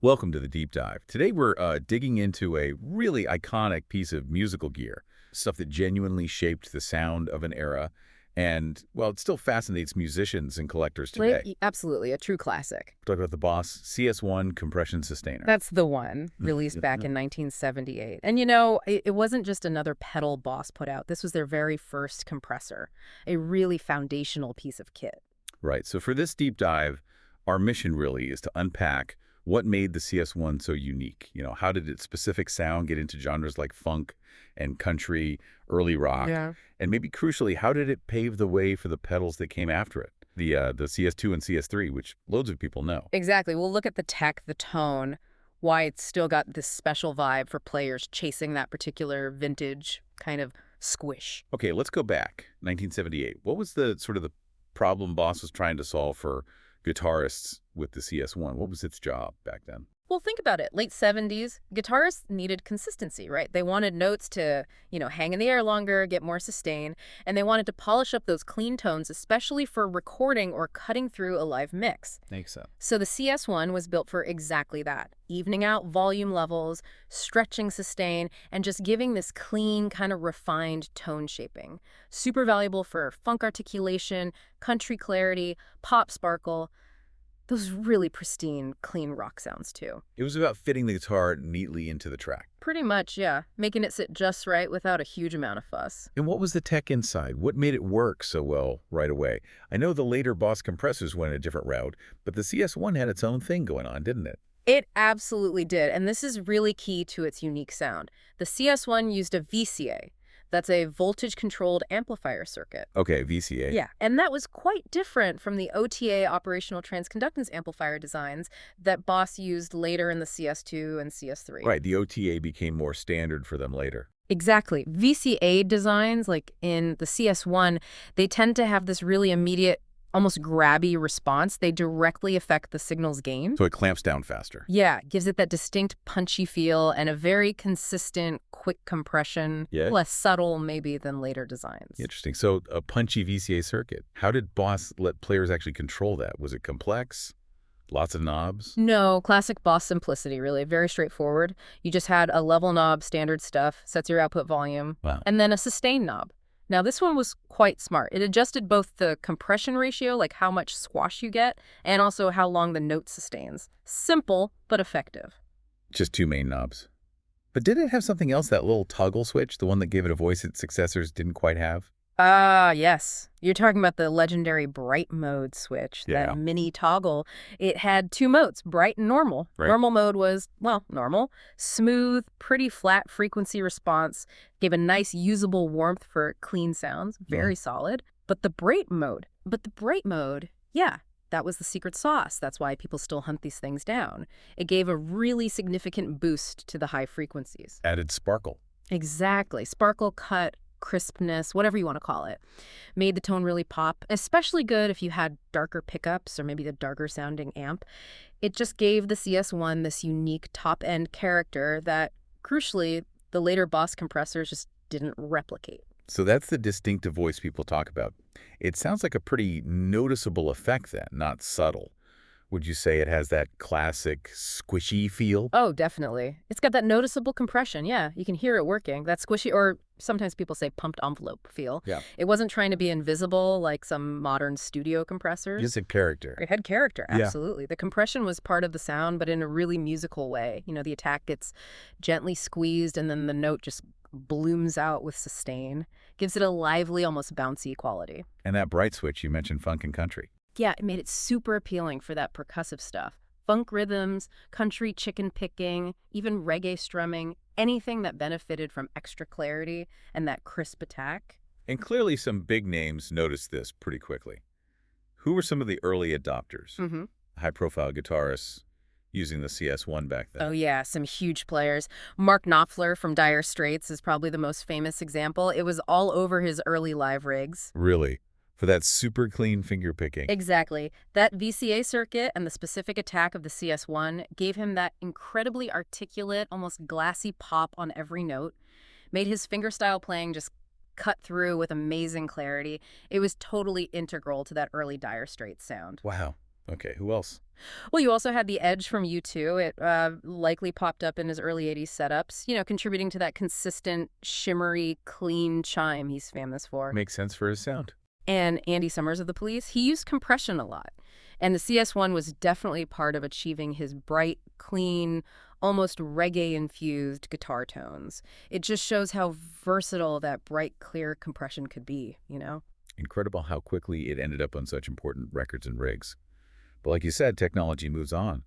Welcome to the Deep Dive. Today we're digging into a really iconic piece of musical gear, stuff that genuinely shaped the sound of an era, and, well, it still fascinates musicians and collectors today. Absolutely, a true classic. Talk about the Boss CS1 Compression Sustainer. That's the one, released back in 1978. And it wasn't just another pedal Boss put out. This was their very first compressor, a really foundational piece of kit. Right, so for this deep dive, our mission really is to unpack what made the CS1 so unique. How did its specific sound get into genres like funk and country, early rock? Yeah. And maybe crucially, how did it pave the way for the pedals that came after it? The CS2 and CS3, which loads of people know. Exactly. We'll look at the tech, the tone, why it's still got this special vibe for players chasing that particular vintage kind of squish. Okay, let's go back. 1978. What was the problem Boss was trying to solve for guitarists with the CS1? What was its job back then? Well, think about it. Late 70s, guitarists needed consistency, right? They wanted notes to, hang in the air longer, get more sustain, and they wanted to polish up those clean tones, especially for recording or cutting through a live mix. Makes sense. So the CS1 was built for exactly that, evening out volume levels, stretching sustain, and just giving this clean, kind of refined tone shaping. Super valuable for funk articulation, country clarity, pop sparkle, those really pristine, clean rock sounds, too. It was about fitting the guitar neatly into the track. Pretty much, yeah. Making it sit just right without a huge amount of fuss. And what was the tech inside? What made it work so well right away? I know the later Boss compressors went a different route, but the CS1 had its own thing going on, didn't it? It absolutely did, and this is really key to its unique sound. The CS1 used a VCA. That's a voltage-controlled amplifier circuit. Okay, VCA. Yeah, and that was quite different from the OTA operational transconductance amplifier designs that Boss used later in the CS2 and CS3. Right, the OTA became more standard for them later. Exactly. VCA designs, like in the CS1, they tend to have this really immediate, almost grabby response. They directly affect the signal's gain. So it clamps down faster. Yeah, gives it that distinct punchy feel and a very consistent, quick compression, Yeah. less subtle maybe than later designs. Interesting. So a punchy VCA circuit. How did Boss let players actually control that? Was it complex? Lots of knobs? No, classic Boss simplicity, really. Very straightforward. You just had a level knob, standard stuff, sets your output volume, Wow. and then a sustain knob. Now, this one was quite smart. It adjusted both the compression ratio, like how much squash you get, and also how long the note sustains. Simple, but effective. Just two main knobs. But did it have something else, that little toggle switch, the one that gave it a voice its successors didn't quite have? Ah, yes. You're talking about the legendary bright mode switch, Yeah. that mini toggle. It had two modes, bright and normal. Right. Normal mode was, well, normal. Smooth, pretty flat frequency response, gave a nice usable warmth for clean sounds, very solid. But the bright mode, yeah, that was the secret sauce. That's why people still hunt these things down. It gave a really significant boost to the high frequencies. Added sparkle. Exactly. Sparkle, cut, crispness, whatever you want to call it. Made the tone really pop, especially good if you had darker pickups or maybe the darker sounding amp. It just gave the CS1 this unique top-end character that, crucially, the later Boss compressors just didn't replicate. So that's the distinctive voice people talk about. It sounds like a pretty noticeable effect then, not subtle. Would you say it has that classic squishy feel? Oh, definitely. It's got that noticeable compression, yeah. You can hear it working. That squishy, or sometimes people say pumped envelope feel. Yeah. It wasn't trying to be invisible like some modern studio compressors. Just a character. It had character, Yeah. absolutely. The compression was part of the sound, but in a really musical way. The attack gets gently squeezed, and then the note just blooms out with sustain. Gives it a lively, almost bouncy quality. And that bright switch, you mentioned funk and country. Yeah, it made it super appealing for that percussive stuff. Funk rhythms, country chicken picking, even reggae strumming, anything that benefited from extra clarity and that crisp attack. And clearly some big names noticed this pretty quickly. Who were some of the early adopters? Mm-hmm. High-profile guitarists using the CS1 back then. Oh, yeah, some huge players. Mark Knopfler from Dire Straits is probably the most famous example. It was all over his early live rigs. Really? For that super clean finger picking. Exactly. That VCA circuit and the specific attack of the CS1 gave him that incredibly articulate, almost glassy pop on every note, made his fingerstyle playing just cut through with amazing clarity. It was totally integral to that early Dire Straits sound. Wow. Okay, who else? Well, you also had the Edge from U2. It likely popped up in his early 80s setups, contributing to that consistent, shimmery, clean chime he's famous for. Makes sense for his sound. And Andy Summers of The Police, he used compression a lot. And the CS1 was definitely part of achieving his bright, clean, almost reggae-infused guitar tones. It just shows how versatile that bright, clear compression could be. Incredible how quickly it ended up on such important records and rigs. But like you said, technology moves on.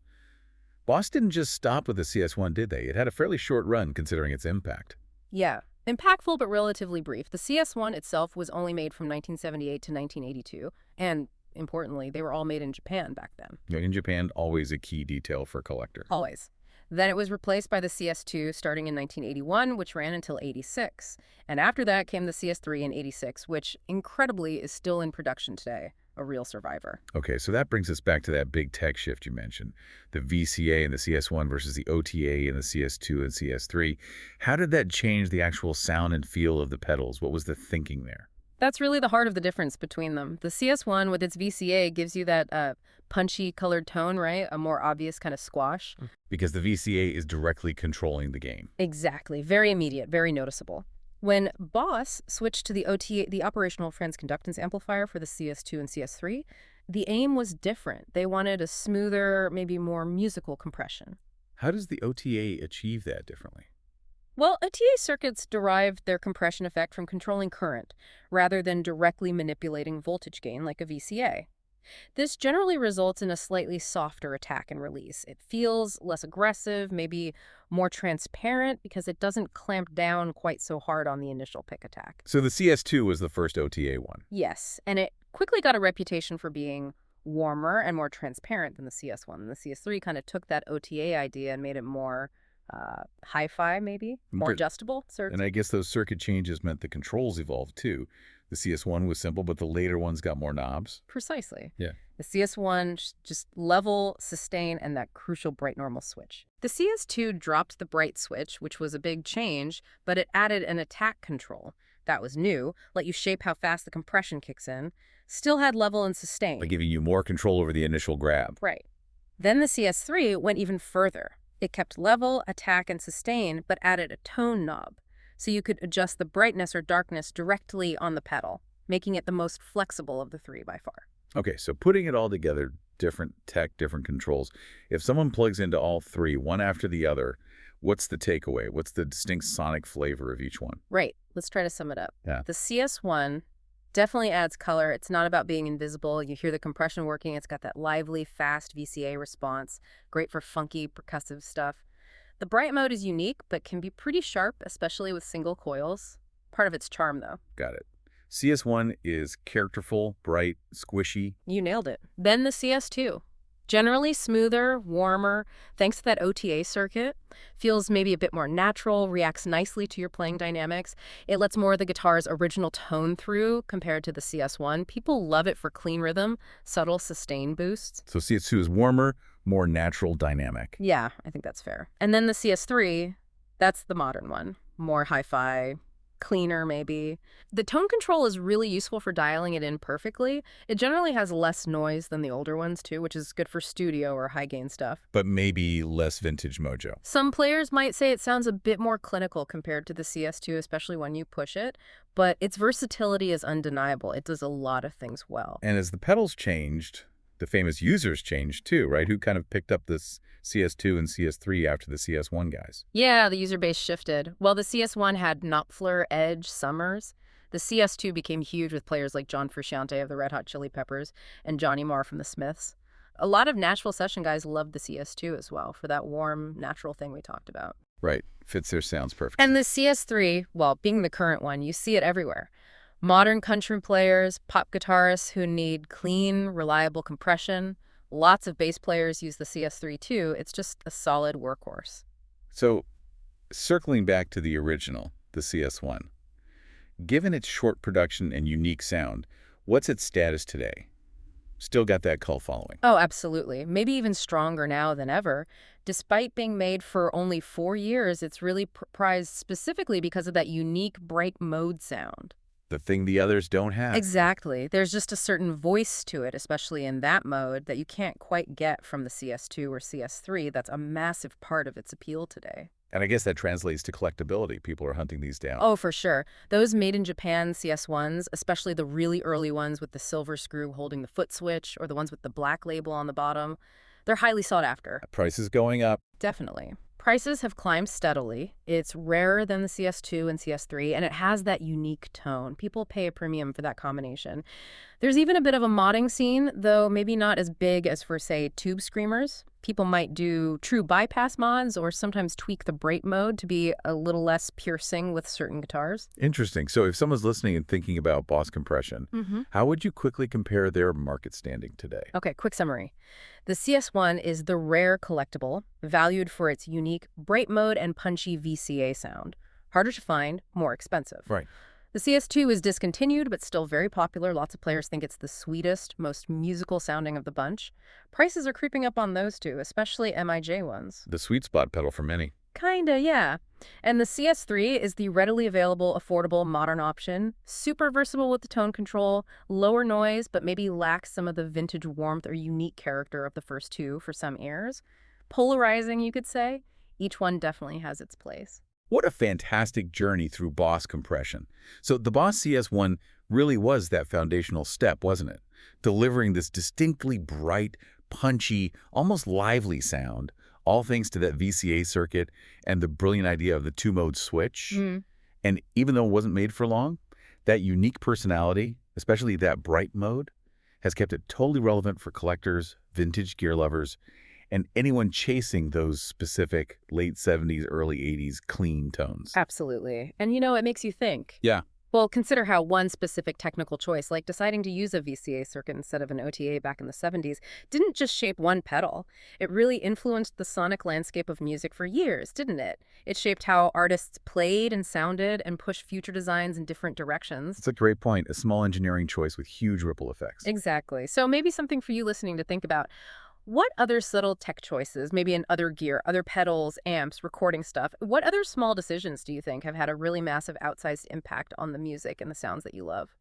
Boss didn't just stop with the CS1, did they? It had a fairly short run considering its impact. Yeah. Impactful but relatively brief. The CS1 itself was only made from 1978 to 1982, and importantly, they were all made in Japan back then. In Japan, always a key detail for a collector. Always. Then it was replaced by the CS2 starting in 1981, which ran until 86. And after that came the CS3 in 86, which incredibly is still in production today, a real survivor. Okay, so that brings us back to that big tech shift you mentioned, the VCA and the CS1 versus the OTA and the CS2 and CS3. How did that change the actual sound and feel of the pedals? What was the thinking there? That's really the heart of the difference between them. The CS1 with its VCA gives you that punchy colored tone, right? A more obvious kind of squash. Because the VCA is directly controlling the gain. Exactly. Very immediate, very noticeable. When Boss switched to the OTA, the operational friends conductance amplifier for the CS2 and CS3, the aim was different. They wanted a smoother, maybe more musical compression. How does the OTA achieve that differently? Well, OTA circuits derived their compression effect from controlling current, rather than directly manipulating voltage gain like a VCA. This generally results in a slightly softer attack and release. It feels less aggressive, maybe more transparent, because it doesn't clamp down quite so hard on the initial pick attack. So the CS2 was the first OTA one. Yes, and it quickly got a reputation for being warmer and more transparent than the CS1. And the CS3 kind of took that OTA idea and made it more hi-fi, maybe, more adjustable. And I guess those circuit changes meant the controls evolved too. The CS1 was simple, but the later ones got more knobs. Precisely. Yeah. The CS1 just level, sustain, and that crucial bright normal switch. The CS2 dropped the bright switch, which was a big change, but it added an attack control. That was new, let you shape how fast the compression kicks in, still had level and sustain. By giving you more control over the initial grab. Right. Then the CS3 went even further. It kept level, attack, and sustain, but added a tone knob, so you could adjust the brightness or darkness directly on the pedal, making it the most flexible of the three by far. Okay, so putting it all together, different tech, different controls. If someone plugs into all three, one after the other, what's the takeaway? What's the distinct sonic flavor of each one? Right. Let's try to sum it up. Yeah. The CS1 definitely adds color. It's not about being invisible. You hear the compression working. It's got that lively, fast VCA response. Great for funky, percussive stuff. The bright mode is unique, but can be pretty sharp, especially with single coils. Part of its charm, though. Got it. CS1 is characterful, bright, squishy. You nailed it. Then the CS2. Generally smoother, warmer, thanks to that OTA circuit. Feels maybe a bit more natural, reacts nicely to your playing dynamics. It lets more of the guitar's original tone through compared to the CS1. People love it for clean rhythm, subtle sustain boosts. So CS2 is warmer, more natural, dynamic. Yeah, I think that's fair. And then the CS3, that's the modern one. More hi-fi, cleaner maybe. The tone control is really useful for dialing it in perfectly. It generally has less noise than the older ones too, which is good for studio or high gain stuff. But maybe less vintage mojo. Some players might say it sounds a bit more clinical compared to the CS2, especially when you push it, but its versatility is undeniable. It does a lot of things well. And as the pedals changed, the famous users changed too, right? Who kind of picked up this CS2 and CS3 after the CS1 guys? Yeah, the user base shifted. Well, the CS1 had Knopfler, Edge, Summers. The CS2 became huge with players like John Frusciante of the Red Hot Chili Peppers and Johnny Marr from the Smiths. A lot of Nashville session guys loved the CS2 as well for that warm, natural thing we talked about. Right. Fits their sounds perfectly. And the CS3, well, being the current one, you see it everywhere. Modern country players, pop guitarists who need clean, reliable compression. Lots of bass players use the CS3 too. It's just a solid workhorse. So, circling back to the original, the CS1, given its short production and unique sound, what's its status today? Still got that cult following. Oh, absolutely. Maybe even stronger now than ever. Despite being made for only 4 years, it's really prized specifically because of that unique break mode sound. the thing the others don't have. Exactly. There's just a certain voice to it, especially in that mode, that you can't quite get from the CS2 or CS3. That's a massive part of its appeal today. And I guess that translates to collectability. People are hunting these down. Oh, for sure. Those made in Japan CS1s, especially the really early ones with the silver screw holding the foot switch or the ones with the black label on the bottom, they're highly sought after. Prices going up. Definitely. Prices have climbed steadily. It's rarer than the CS2 and CS3, and it has that unique tone. People pay a premium for that combination. There's even a bit of a modding scene, though maybe not as big as for, say, tube screamers. People might do true bypass mods or sometimes tweak the Brate mode to be a little less piercing with certain guitars. Interesting. So if someone's listening and thinking about Boss Compression, how would you quickly compare their market standing today? Okay, quick summary. The CS1 is the rare collectible, valued for its unique Brate mode and punchy VCA sound. Harder to find, more expensive. Right. The CS2 is discontinued, but still very popular. Lots of players think it's the sweetest, most musical sounding of the bunch. Prices are creeping up on those two, especially MIJ ones. The sweet spot pedal for many. Kinda, yeah. And the CS3 is the readily available, affordable, modern option. Super versatile with the tone control, lower noise, but maybe lacks some of the vintage warmth or unique character of the first two for some ears. Polarizing, you could say. Each one definitely has its place. What a fantastic journey through Boss Compression. So the Boss CS1 really was that foundational step, wasn't it? Delivering this distinctly bright, punchy, almost lively sound, all thanks to that VCA circuit and the brilliant idea of the two-mode switch. And even though it wasn't made for long, that unique personality, especially that bright mode, has kept it totally relevant for collectors, vintage gear lovers, and anyone chasing those specific late 70s, early 80s clean tones. Absolutely. And it makes you think. Yeah. Well, consider how one specific technical choice, like deciding to use a VCA circuit instead of an OTA back in the 70s, didn't just shape one pedal. It really influenced the sonic landscape of music for years, didn't it? It shaped how artists played and sounded and pushed future designs in different directions. That's a great point. A small engineering choice with huge ripple effects. Exactly. So maybe something for you listening to think about. What other subtle tech choices, maybe in other gear, other pedals, amps, recording stuff, what other small decisions do you think have had a really massive outsized impact on the music and the sounds that you love?